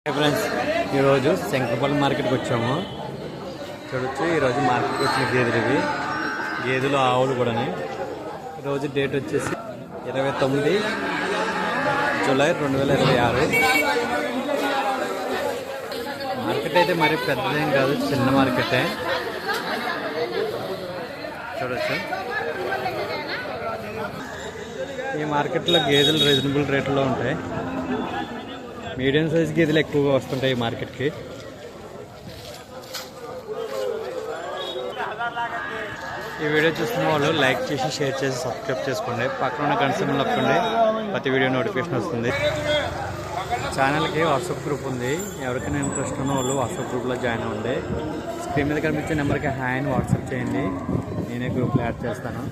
Friends, ఈరోజు శంకరపల్లి మార్కెట్కి వచ్చాము. చూడొచ్చు, ఈరోజు మార్కెట్కి వచ్చిన గేదెలు ఇవి. గేదెలు ఆవులు కూడా. ఈరోజు డేట్ వచ్చేసి 29 జూలై 2026. మార్కెట్ అయితే మరి పెద్దదేం కాదు, చిన్న మార్కెటే. చూడొచ్చు, ఈ మార్కెట్లో గేదెలు రీజనబుల్ రేట్లో ఉంటాయి. మీడియం సైజ్ గేదెలు ఎక్కువగా వస్తుంటాయి ఈ మార్కెట్కి. ఈ వీడియో చూస్తున్న వాళ్ళు లైక్ చేసి, షేర్ చేసి, సబ్స్క్రైబ్ చేసుకోండి. పక్కన ఉన్న గంట సింబల్ నొక్కండి, ప్రతి వీడియో నోటిఫికేషన్ వస్తుంది. ఛానల్కి వాట్సాప్ గ్రూప్ ఉంది. ఎవరికైనా ఇంట్రెస్ట్ ఉన్న వాళ్ళు వాట్సాప్ గ్రూప్లో జాయిన్ అవ్వండి. స్క్రీన్ మీద కనిపించే నెంబర్కి హాయ్ అని వాట్సాప్ చేయండి, నేనే గ్రూప్లో యాడ్ చేస్తాను.